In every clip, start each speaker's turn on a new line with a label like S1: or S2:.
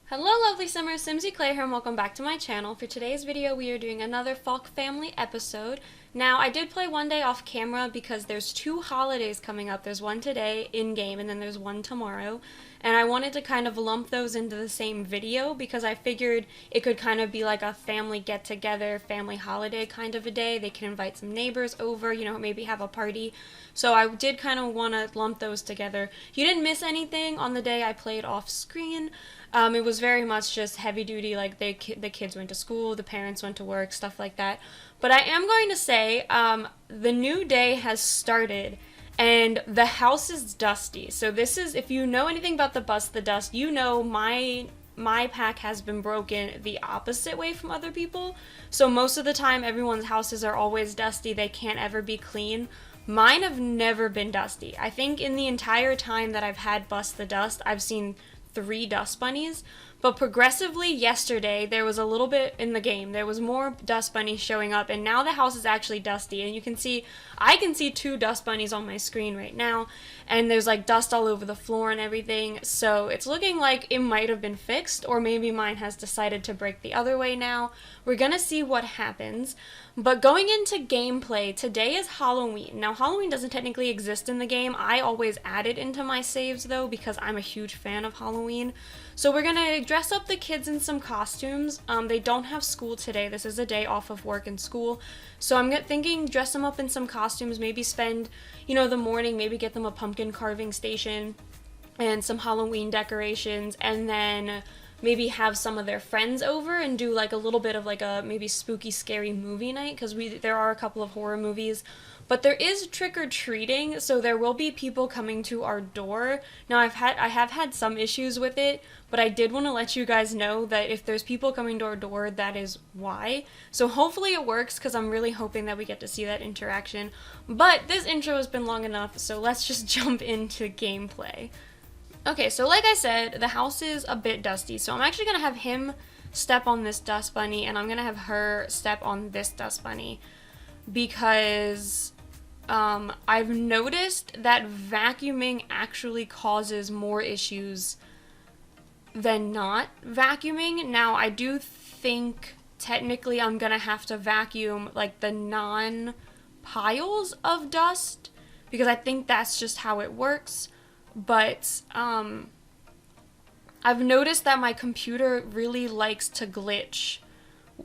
S1: Hello lovely summer, SimsEclaire here and welcome back to my channel. For today's video we are doing another Faulk Family episode. Now I did play one day off camera because there's two holidays coming up. There's one today in-game and then there's one tomorrow. And I wanted to kind of lump those into the same video because I figured it could kind of be like a family get-together, family holiday kind of a day. They can invite some neighbors over, you know, maybe have a party. So I did kind of want to lump those together. You didn't miss anything on the day I played off screen. It was very much just heavy duty, like the kids went to school, the parents went to work, stuff like that. But I am going to say the new day has started and the house is dusty. So this is, if you know anything about the Bust the Dust, you know my pack has been broken the opposite way from other people. So most of the time everyone's houses are always dusty, they can't ever be clean. Mine have never been dusty. I think in the entire time that I've had Bust the Dust, I've seen 3 dust bunnies, but progressively yesterday there was a little bit in the game. There was more dust bunnies showing up and now the house is actually dusty and you can see, I can see 2 dust bunnies on my screen right now and there's like dust all over the floor and everything, so it's looking like it might have been fixed or maybe mine has decided to break the other way now. We're gonna see what happens. But going into gameplay, today is Halloween. Now, Halloween doesn't technically exist in the game. I always add it into my saves, though, because I'm a huge fan of Halloween. So we're going to dress up the kids in some costumes. They don't have school today. This is a day off of work and school. So I'm thinking dress them up in some costumes, maybe spend, you know, the morning, maybe get them a pumpkin carving station and some Halloween decorations, and then maybe have some of their friends over and do like a little bit of like a maybe spooky scary movie night, because there are a couple of horror movies. But there is trick-or-treating, so there will be people coming to our door. Now I have had some issues with it, but I did want to let you guys know that if there's people coming to our door, that is why. So hopefully it works, because I'm really hoping that we get to see that interaction. But this intro has been long enough, so let's just jump into gameplay. Okay, so like I said, the house is a bit dusty, so I'm actually going to have him step on this dust bunny, and I'm going to have her step on this dust bunny, because I've noticed that vacuuming actually causes more issues than not vacuuming. Now, I do think technically I'm going to have to vacuum like the non-piles of dust, because I think that's just how it works. But I've noticed that my computer really likes to glitch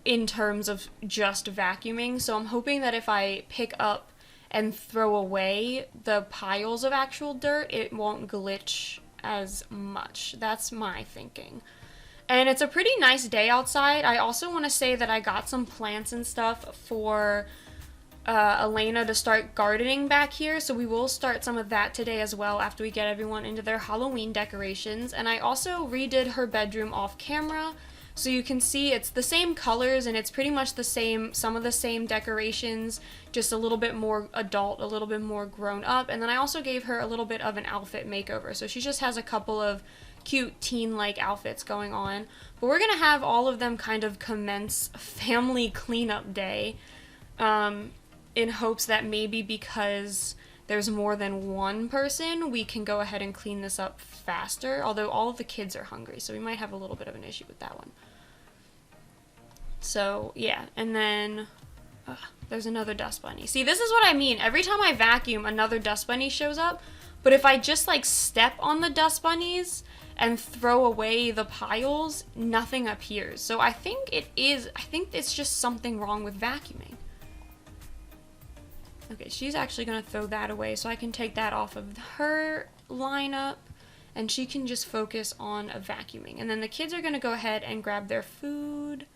S1: in terms of just vacuuming, so I'm hoping that if I pick up and throw away the piles of actual dirt, it won't glitch as much. That's my thinking. And it's a pretty nice day outside. I also want to say that I got some plants and stuff for Elena to start gardening back here, so we will start some of that today as well after we get everyone into their Halloween decorations. And I also redid her bedroom off camera, so you can see it's the same colors and it's pretty much the same, some of the same decorations, just a little bit more adult, a little bit more grown up. And then I also gave her a little bit of an outfit makeover, so she just has a couple of cute teen-like outfits going on. But we're gonna have all of them kind of commence family cleanup day, in hopes that maybe because there's more than one person, we can go ahead and clean this up faster, although all of the kids are hungry, so we might have a little bit of an issue with that one. So, yeah, and then there's another dust bunny. See, this is what I mean. Every time I vacuum, another dust bunny shows up, but if I just, like, step on the dust bunnies and throw away the piles, nothing appears. So I think it's just something wrong with vacuuming. Okay, she's actually going to throw that away so I can take that off of her lineup and she can just focus on vacuuming. And then the kids are going to go ahead and grab their food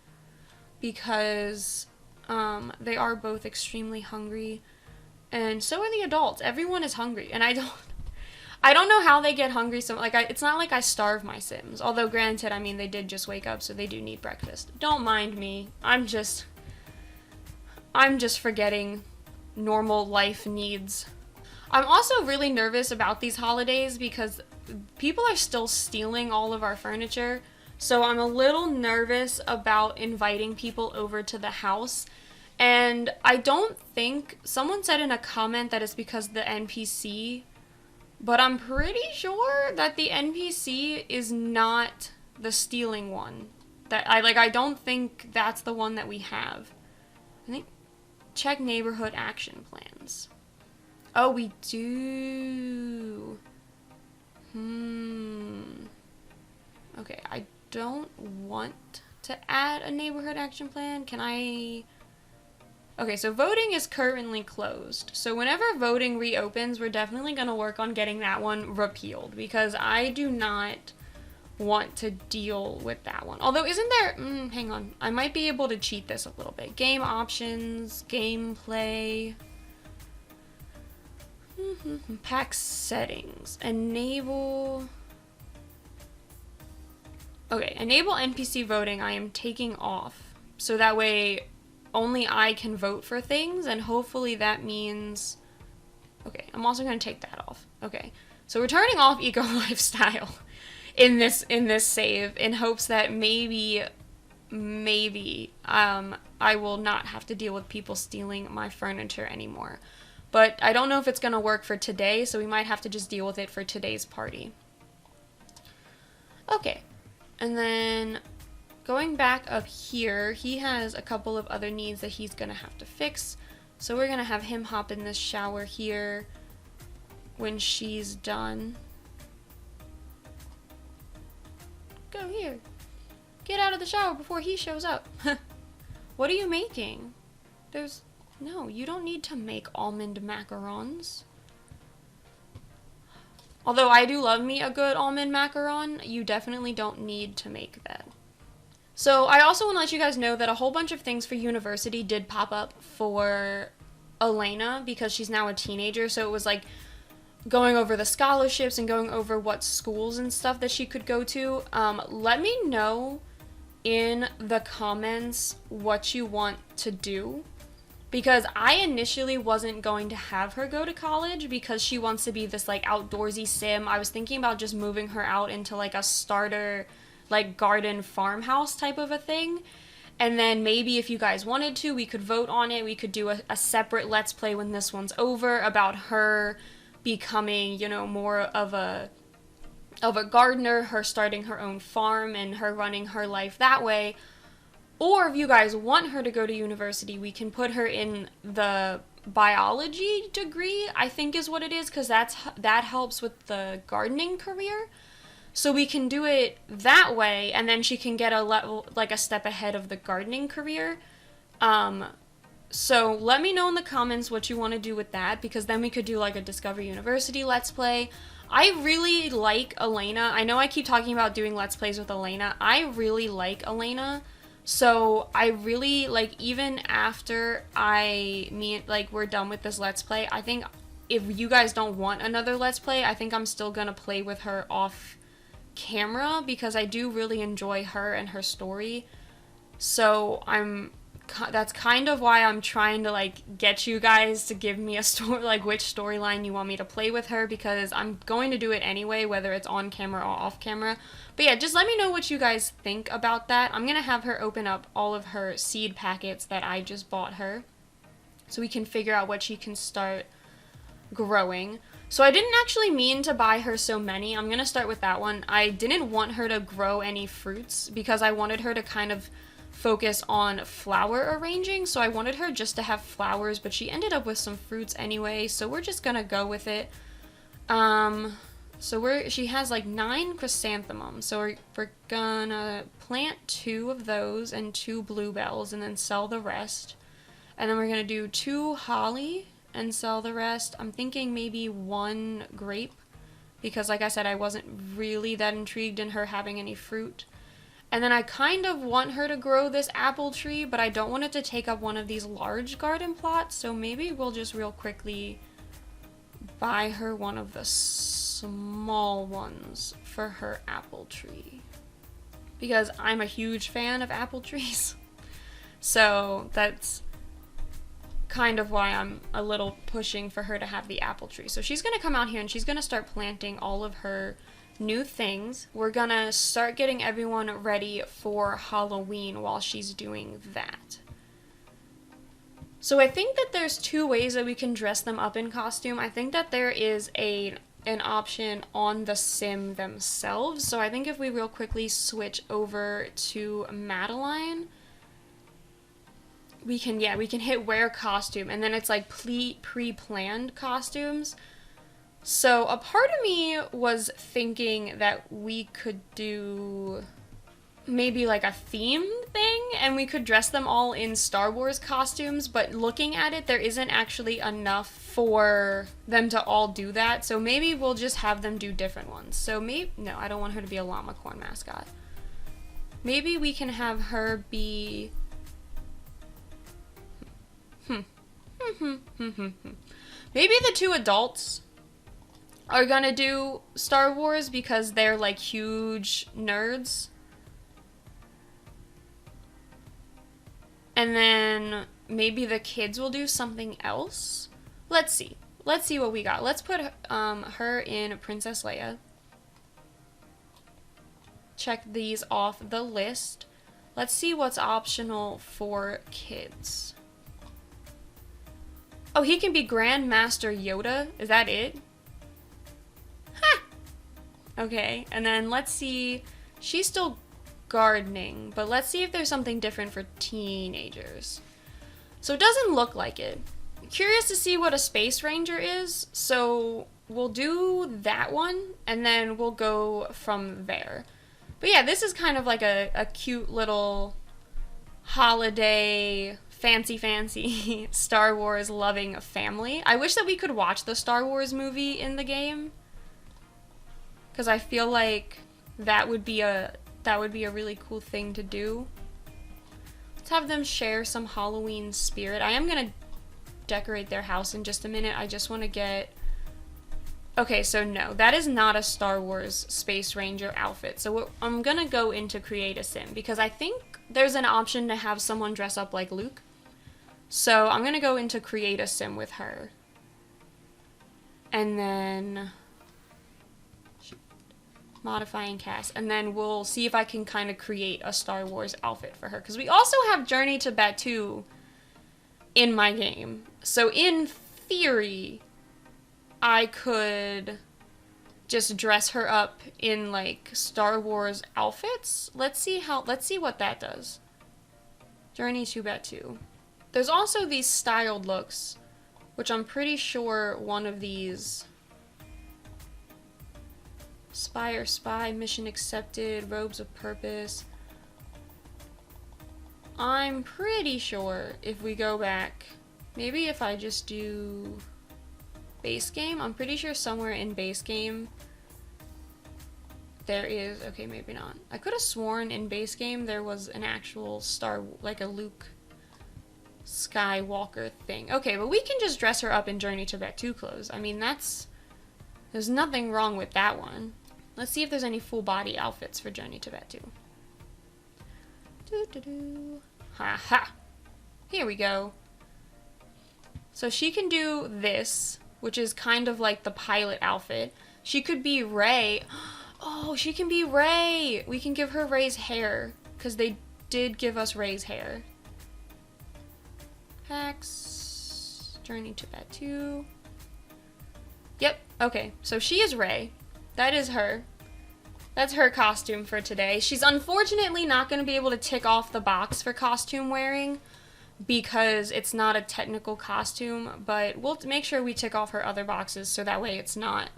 S1: because they are both extremely hungry, and so are the adults. Everyone is hungry, and I don't know how they get hungry. So like it's not like I starve my Sims, although granted, I mean, they did just wake up, so they do need breakfast. Don't mind me. I'm just forgetting normal life needs. I'm also really nervous about these holidays because people are still stealing all of our furniture, so I'm a little nervous about inviting people over to the house. And I don't think, someone said in a comment that it's because the NPC, but I'm pretty sure that the NPC is not the stealing one. I don't think that's the one that we have. I think, check neighborhood action plans. Oh, we do. Okay, I don't want to add a neighborhood action plan. Can I? Okay, so voting is currently closed. So whenever voting reopens, we're definitely going to work on getting that one repealed, because I do not want to deal with that one. Although, isn't there... hang on. I might be able to cheat this a little bit. Game options, gameplay... pack settings. Enable... Okay, enable NPC voting I am taking off. So that way only I can vote for things, and hopefully that means... Okay, I'm also going to take that off. Okay, so we're turning off eco lifestyle in this save in hopes that maybe I will not have to deal with people stealing my furniture anymore. But I don't know if it's going to work for today, so we might have to just deal with it for today's party. Okay. And then going back up here, he has a couple of other needs that he's going to have to fix. So we're going to have him hop in this shower here when she's done. Go here. Get out of the shower before he shows up. What are you making? No, you don't need to make almond macarons. Although I do love me a good almond macaron, you definitely don't need to make that. So I also want to let you guys know that a whole bunch of things for university did pop up for Elena because she's now a teenager. So it was like going over the scholarships and going over what schools and stuff that she could go to. Let me know in the comments what you want to do. Because I initially wasn't going to have her go to college because she wants to be this, like, outdoorsy sim. I was thinking about just moving her out into, like, a starter, like, garden farmhouse type of a thing. And then maybe if you guys wanted to, we could vote on it. We could do a separate Let's Play when this one's over about her becoming, you know, more of a gardener, her starting her own farm, and her running her life that way. Or if you guys want her to go to university, we can put her in the biology degree, I think is what it is, because that helps with the gardening career. So we can do it that way, and then she can get a level, like a step ahead of the gardening career. So let me know in the comments what you want to do with that, because then we could do like a Discover University Let's Play. I really like Elena. I know I keep talking about doing Let's Plays with Elena. I really like Elena. So I really, like, even after we're done with this Let's Play, I think if you guys don't want another Let's Play, I think I'm still gonna play with her off camera because I do really enjoy her and her story. So that's kind of why I'm trying to, like, get you guys to give me a story, like, which storyline you want me to play with her, because I'm going to do it anyway, whether it's on camera or off camera. But yeah, just let me know what you guys think about that. I'm going to have her open up all of her seed packets that I just bought her, so we can figure out what she can start growing. So I didn't actually mean to buy her so many. I'm going to start with that one. I didn't want her to grow any fruits because I wanted her to kind of focus on flower arranging, so I wanted her just to have flowers, but she ended up with some fruits anyway, so we're just gonna go with it. She has like 9 chrysanthemums, so we're gonna plant 2 of those and 2 bluebells and then sell the rest. And then we're gonna do 2 holly and sell the rest. I'm thinking maybe 1 grape, because like I said, I wasn't really that intrigued in her having any fruit. And then I kind of want her to grow this apple tree, but I don't want it to take up one of these large garden plots, so maybe we'll just real quickly buy her one of the small ones for her apple tree. Because I'm a huge fan of apple trees. So that's kind of why I'm a little pushing for her to have the apple tree. So she's going to come out here and she's going to start planting all of her new things. We're gonna start getting everyone ready for Halloween while she's doing that. So I think that there's 2 ways that we can dress them up in costume. I think that there is a an option on the sim themselves. So I think if we real quickly switch over to Madeline, we can hit wear costume, and then it's like pre-planned costumes. So a part of me was thinking that we could do maybe like a theme thing, and we could dress them all in Star Wars costumes, but looking at it, there isn't actually enough for them to all do that, so maybe we'll just have them do different ones. So maybe, no, I don't want her to be a llama corn mascot. Maybe we can have her be... Maybe the two adults are gonna do Star Wars because they're like huge nerds. And then maybe the kids will do something else. Let's see. Let's see what we got. Let's put her in Princess Leia. Check these off the list. Let's see what's optional for kids. Oh, he can be Grand Master Yoda. Is that it? Ha! Okay, and then let's see. She's still gardening, but let's see if there's something different for teenagers. So it doesn't look like it. Curious to see what a Space Ranger is, so we'll do that one, and then we'll go from there. But yeah, this is kind of like a cute little holiday, fancy Star Wars loving family. I wish that we could watch the Star Wars movie in the game, because I feel like that would be a really cool thing to do. Let's have them share some Halloween spirit. I am gonna decorate their house in just a minute. I just want to get... Okay, so no, that is not a Star Wars Space Ranger outfit. So I'm gonna go into create a sim, because I think there's an option to have someone dress up like Luke. So I'm gonna go into create a sim with her. And then... modifying cast, and then we'll see if I can kind of create a Star Wars outfit for her, because we also have Journey to Batuu in my game. So in theory, I could just dress her up in like Star Wars outfits. Let's see what that does. Journey to Batuu. There's also these styled looks, which I'm pretty sure one of these... Spy, mission accepted, robes of purpose. I'm pretty sure if we go back, maybe if I just do base game, I'm pretty sure somewhere in base game there is, okay, maybe not. I could have sworn in base game there was an actual like a Luke Skywalker thing. Okay, but we can just dress her up in Journey to Batuu clothes. I mean, there's nothing wrong with that one. Let's see if there's any full body outfits for Journey to Batuu. Ha ha. Here we go. So she can do this, which is kind of like the pilot outfit. She could be Rey. Oh, she can be Rey. We can give her Rey's hair, because they did give us Rey's hair. Hacks. Journey to Batuu. Yep. Okay. So she is Rey. That is her. That's her costume for today. She's unfortunately not going to be able to tick off the box for costume wearing because it's not a technical costume, but we'll make sure we tick off her other boxes so that way it's not,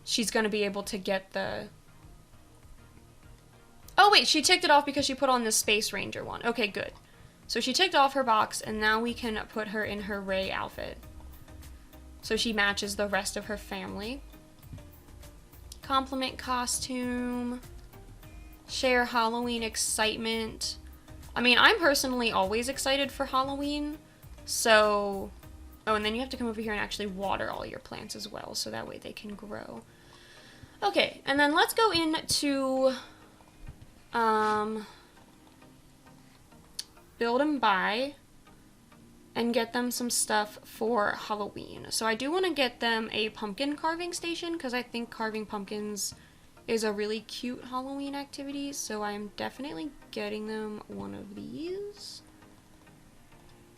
S1: she's going to be able to get the... Oh wait, she ticked it off because she put on the Space Ranger one. Okay, good. So she ticked off her box, and now we can put her in her Rey outfit. So she matches the rest of her family. Compliment costume. Share Halloween excitement. I mean, I'm personally always excited for Halloween. So... Oh, and then you have to come over here and actually water all your plants as well, so that way they can grow. Okay, and then let's go into... build and buy. And get them some stuff for Halloween. So I do want to get them a pumpkin carving station, because I think carving pumpkins is a really cute Halloween activity. So I'm definitely getting them one of these.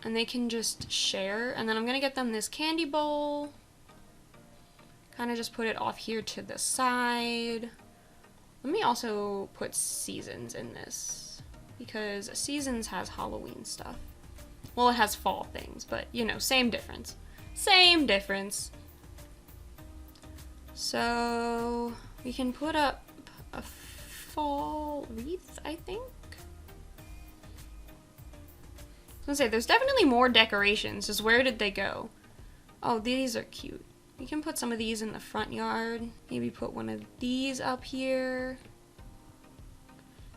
S1: And they can just share. And then I'm going to get them this candy bowl. Kind of just put it off here to the side. Let me also put Seasons in this, because Seasons has Halloween stuff. Well, it has fall things, but, you know, same difference. Same difference. So, we can put up a fall wreath, I think. I was gonna say, there's definitely more decorations. Just where did they go? Oh, these are cute. We can put some of these in the front yard. Maybe put one of these up here.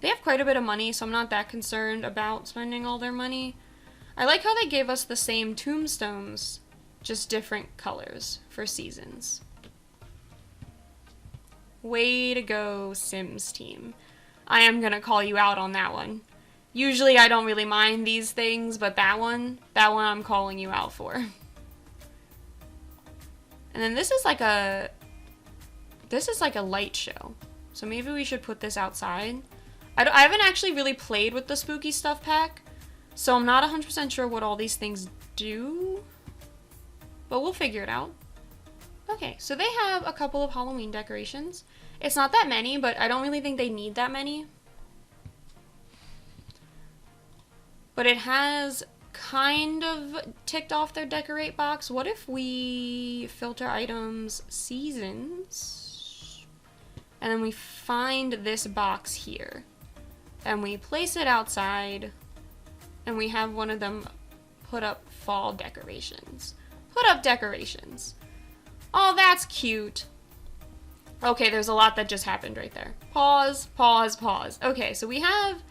S1: They have quite a bit of money, so I'm not that concerned about spending all their money. I like how they gave us the same tombstones, just different colors for Seasons. Way to go, Sims team. I am gonna call you out on that one. Usually I don't really mind these things, but that one I'm calling you out for. And then this is like a light show. So maybe we should put this outside. I haven't actually really played with the spooky stuff pack, so I'm not 100% sure what all these things do, but we'll figure it out. Okay, so they have a couple of Halloween decorations. It's not that many, but I don't really think they need that many. But it has kind of ticked off their decorate box. What if we filter items Seasons, and then we find this box here, and we place it outside, and we have one of them put up fall decorations. Put up decorations. Oh, that's cute. Okay, there's a lot that just happened right there. Pause, pause, pause. Okay, so we have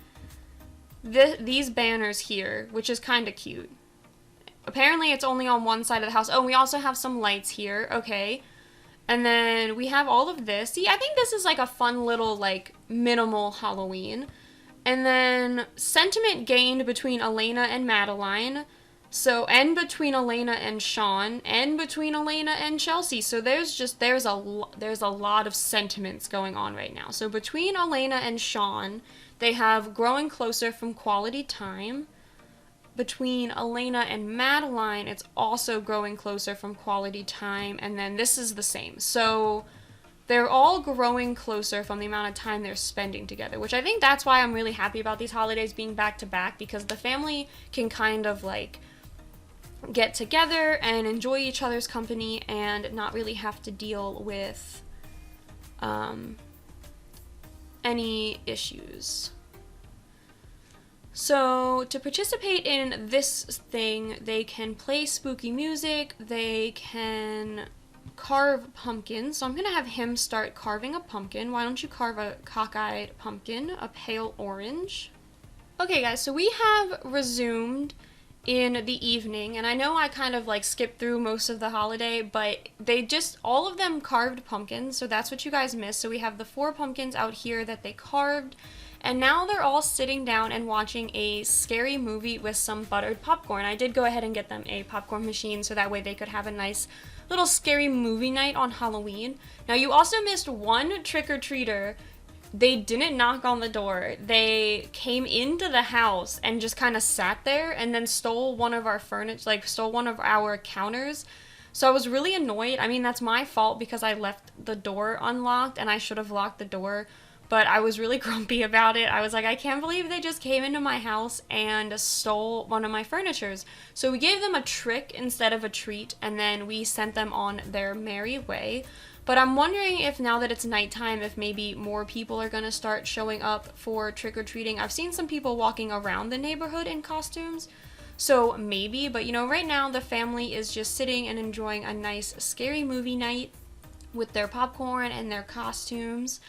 S1: these banners here, which is kind of cute. Apparently it's only on one side of the house. Oh, we also have some lights here. Okay. And then we have all of this. See, I think this is like a fun little, like, minimal Halloween. And then sentiment gained between Elena and Madeline. So, and between Elena and Sean, and between Elena and Chelsea. So there's a lot of sentiments going on right now. So between Elena and Sean, they have growing closer from quality time. Between Elena and Madeline, it's also growing closer from quality time. And then this is the same. So they're all growing closer from the amount of time they're spending together, which I think that's why I'm really happy about these holidays being back to back, because the family can kind of like get together and enjoy each other's company and not really have to deal with any issues. So to participate in this thing, they can play spooky music, they can carve pumpkins. So I'm gonna have him start carving a pumpkin. Why don't you carve a cockeyed pumpkin, a pale orange? Okay guys, so we have resumed in the evening, and I know I kind of like skipped through most of the holiday, but all of them carved pumpkins, so that's what you guys missed. So we have the 4 pumpkins out here that they carved, and now they're all sitting down and watching a scary movie with some buttered popcorn. I did go ahead and get them a popcorn machine so that way they could have a nice little scary movie night on Halloween. Now you also missed one trick-or-treater. They didn't knock on the door. They came into the house and just kind of sat there and then stole one of our furniture, like stole one of our counters. So I was really annoyed. I mean, that's my fault because I left the door unlocked and I should have locked the door, but I was really grumpy about it. I was like, I can't believe they just came into my house and stole one of my furnitures. So we gave them a trick instead of a treat, and then we sent them on their merry way. But I'm wondering if now that it's nighttime, if maybe more people are going to start showing up for trick-or-treating. I've seen some people walking around the neighborhood in costumes, so maybe. But, you know, right now the family is just sitting and enjoying a nice scary movie night with their popcorn and their costumes.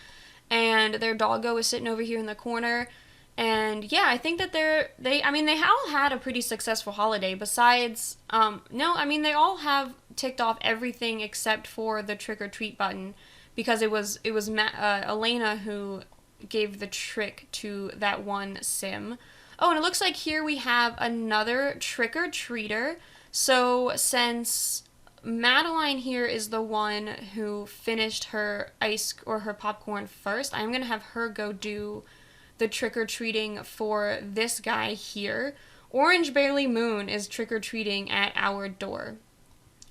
S1: And their doggo is sitting over here in the corner. And yeah, I think that they all had a pretty successful holiday. Besides, they all have ticked off everything except for the trick or treat button, because it was Elena who gave the trick to that one sim. Oh, and it looks like here we have another trick or treater. So since Madeline here is the one who finished her her popcorn first, I'm gonna have her go do the trick-or-treating for this guy here. Orange Barely Moon is trick-or-treating at our door.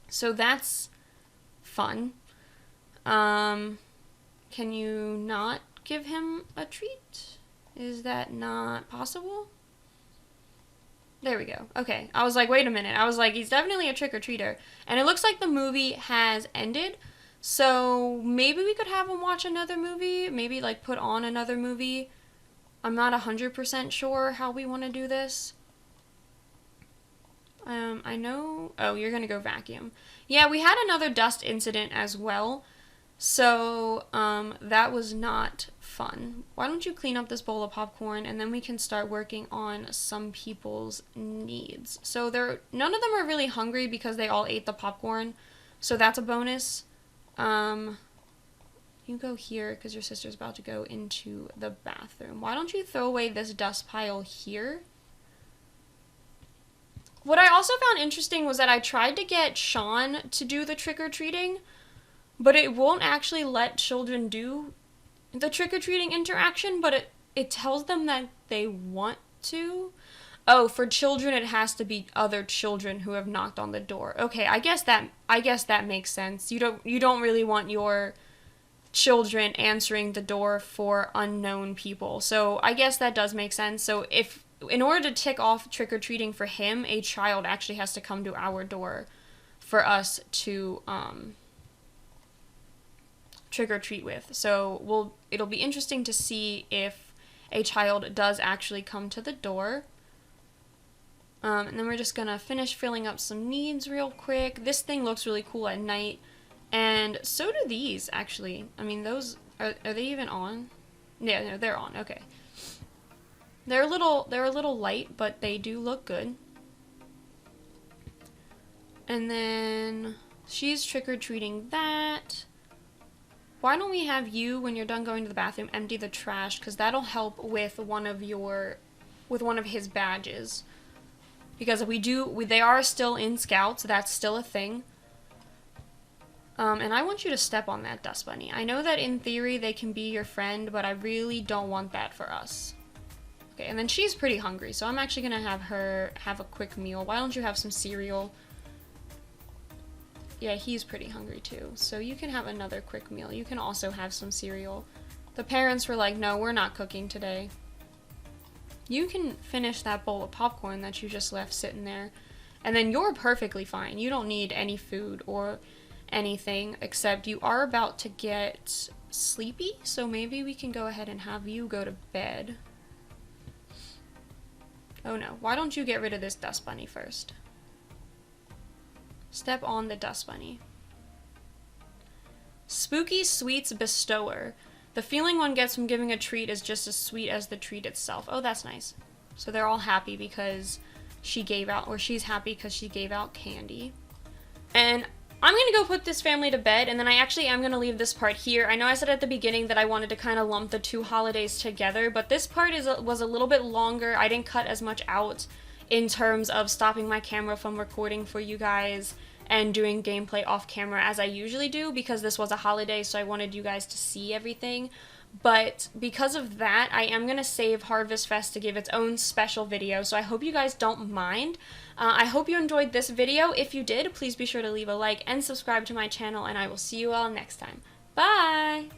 S1: So that's fun. Can you not give him a treat? Is that not possible? There we go. Okay. I was like, wait a minute. I was like, he's definitely a trick-or-treater. And it looks like the movie has ended. So maybe we could have him watch another movie. Maybe, like, put on another movie. I'm not 100% sure how we want to do this. I know... Oh, you're going to go vacuum. Yeah, we had another dust incident as well. So, that was not fun. Why don't you clean up this bowl of popcorn, and then we can start working on some people's needs. So none of them are really hungry because they all ate the popcorn. So that's a bonus. You go here because your sister's about to go into the bathroom. Why don't you throw away this dust pile here? What I also found interesting was that I tried to get Sean to do the trick-or-treating, but it won't actually let children do the trick-or-treating interaction, but it tells them that they want to. Oh, for children it has to be other children who have knocked on the door. Okay, I guess that makes sense. You don't really want your children answering the door for unknown people. So I guess that does make sense. So in order to tick off trick-or-treating for him, a child actually has to come to our door for us to trick-or-treat with. So it'll be interesting to see if a child does actually come to the door. And then we're just gonna finish filling up some needs real quick. This thing looks really cool at night, and so do these, actually. I mean, those are they even on? Yeah, no, they're on. Okay. They're a little light, but they do look good. And then she's trick-or-treating that. Why don't we have you, when you're done going to the bathroom, empty the trash, because that'll help with one of his badges. Because they are still in Scouts, that's still a thing. And I want you to step on that dust bunny. I know that in theory they can be your friend, but I really don't want that for us. Okay, and then she's pretty hungry, so I'm actually gonna have her have a quick meal. Why don't you have some cereal? Yeah, he's pretty hungry too, so you can have another quick meal. You can also have some cereal. The parents were like, no, we're not cooking today. You can finish that bowl of popcorn that you just left sitting there, and then you're perfectly fine. You don't need any food or anything, except you are about to get sleepy, so maybe we can go ahead and have you go to bed. Oh no, why don't you get rid of this dust bunny first? Step on the dust bunny. Spooky Sweets Bestower. The feeling one gets from giving a treat is just as sweet as the treat itself. Oh, that's nice. So they're all happy because she's happy because she gave out candy. And I'm going to go put this family to bed, and then I actually am going to leave this part here. I know I said at the beginning that I wanted to kind of lump the two holidays together, but this part was a little bit longer. I didn't cut as much out in terms of stopping my camera from recording for you guys and doing gameplay off camera as I usually do, because this was a holiday, so I wanted you guys to see everything. But because of that, I am going to save Harvest Fest to give its own special video, so I hope you guys don't mind. I hope you enjoyed this video. If you did, please be sure to leave a like and subscribe to my channel, and I will see you all next time. Bye!